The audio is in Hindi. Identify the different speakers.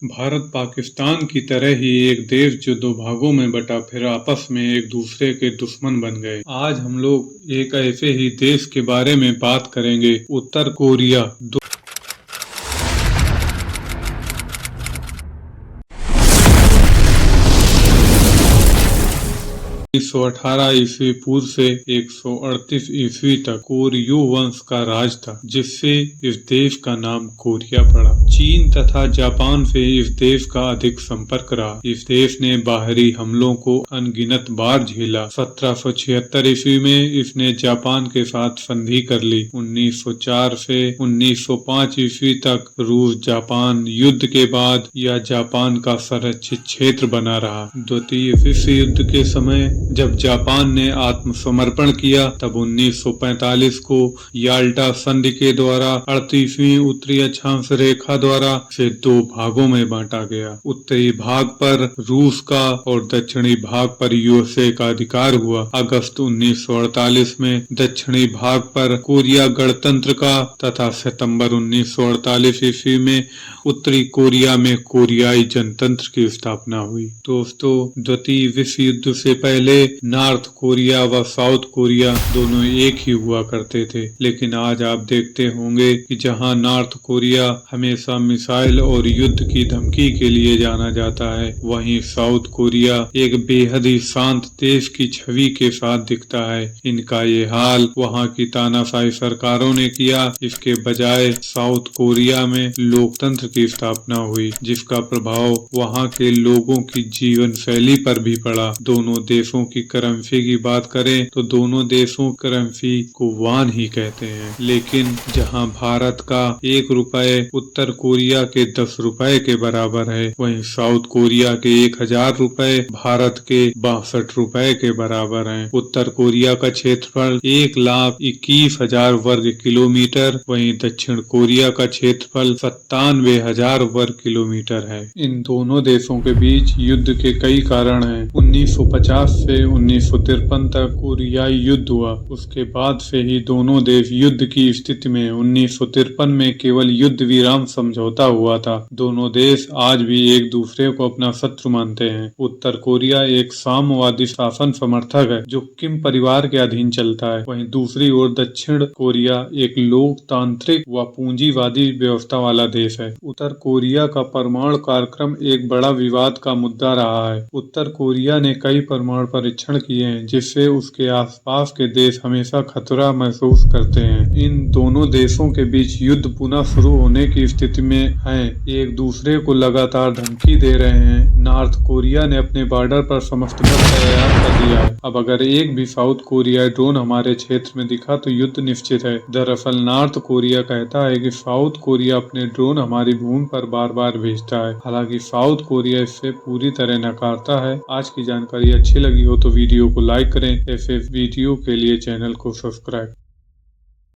Speaker 1: भारत पाकिस्तान की तरह ही एक देश जो दो भागों में बटा फिर आपस में एक दूसरे के दुश्मन बन गए। आज हम लोग एक ऐसे ही देश के बारे में बात करेंगे, उत्तर कोरिया। 1918 ईस्वी पूर्व से 138 ईस्वी तक कोरियो वंश का राज था, जिससे इस देश का नाम कोरिया पड़ा। चीन तथा जापान से इस देश का अधिक संपर्क रहा। इस देश ने बाहरी हमलों को अनगिनत बार झेला। 1776 ईस्वी में इसने जापान के साथ संधि कर ली। 1904 से 1905 ईस्वी तक रूस जापान युद्ध के बाद यह जापान का संरक्षित क्षेत्र बना रहा। द्वितीय विश्व युद्ध के समय जब जापान ने आत्मसमर्पण किया, तब 1945 को याल्टा संधि के द्वारा 38वीं उत्तरी अक्षांश रेखा द्वारा इसे दो भागों में बांटा गया। उत्तरी भाग पर रूस का और दक्षिणी भाग पर यूएसए का अधिकार हुआ। अगस्त 1948 में दक्षिणी भाग पर कोरिया गणतंत्र का तथा सितंबर 1948 ईस्वी में उत्तरी कोरिया में कोरियाई जनतंत्र की स्थापना हुई। दोस्तों, द्वितीय विश्व युद्ध से पहले नॉर्थ कोरिया व साउथ कोरिया दोनों एक ही हुआ करते थे, लेकिन आज आप देखते होंगे कि जहां नॉर्थ कोरिया हमेशा मिसाइल और युद्ध की धमकी के लिए जाना जाता है, वहीं साउथ कोरिया एक बेहद ही शांत देश की छवि के साथ दिखता है। इनका ये हाल वहां की तानाशाही सरकारों ने किया। इसके बजाय साउथ कोरिया में लोकतंत्र की स्थापना हुई, जिसका प्रभाव वहां के लोगों की जीवन शैली पर भी पड़ा। दोनों देशों की करेंसी की बात करें तो दोनों देशों करेंसी को वान ही कहते हैं, लेकिन जहां भारत का 1 रुपए उत्तर कोरिया के 10 रुपए के बराबर है, वहीं साउथ कोरिया के 1000 रुपए भारत के 62 रुपए के बराबर हैं। उत्तर कोरिया का क्षेत्रफल 1,21,000 वर्ग किलोमीटर, वहीं दक्षिण कोरिया का क्षेत्रफल 97,000 वर्ग किलोमीटर है। इन दोनों देशों के बीच युद्ध के कई कारण हैं। 1950 से 1953 तक कोरियाई युद्ध हुआ। उसके बाद से ही दोनों देश युद्ध की स्थिति में। 1953 में केवल युद्ध विराम समझौता हुआ था। दोनों देश आज भी एक दूसरे को अपना शत्रु मानते हैं। उत्तर कोरिया एक साम्यवादी शासन समर्थक है, जो किम परिवार के अधीन चलता है। वहीं दूसरी ओर दक्षिण कोरिया एक लोकतांत्रिक व पूंजीवादी व्यवस्था वाला देश है। उत्तर कोरिया का परमाणु कार्यक्रम एक बड़ा विवाद का मुद्दा रहा है। उत्तर कोरिया ने कई परमाणु परीक्षण किए हैं, जिससे उसके आसपास के देश हमेशा खतरा महसूस करते हैं। इन दोनों देशों के बीच युद्ध पुनः शुरू होने की स्थिति में हैं। एक दूसरे को लगातार धमकी दे रहे हैं। नॉर्थ कोरिया ने अपने बॉर्डर पर समस्त बल तैयार कर दिया है। अब अगर एक भी साउथ कोरियाई ड्रोन हमारे क्षेत्र में दिखा तो युद्ध निश्चित है। दरअसल नॉर्थ कोरिया कहता है कि साउथ कोरिया अपने ड्रोन हमारी भूमि पर बार बार भेजता है। हालांकि साउथ कोरिया इससे पूरी तरह नकारता है। आज की जानकारी अच्छी लगी हो तो वीडियो को लाइक करें। ऐसे वीडियो के लिए चैनल को सब्सक्राइब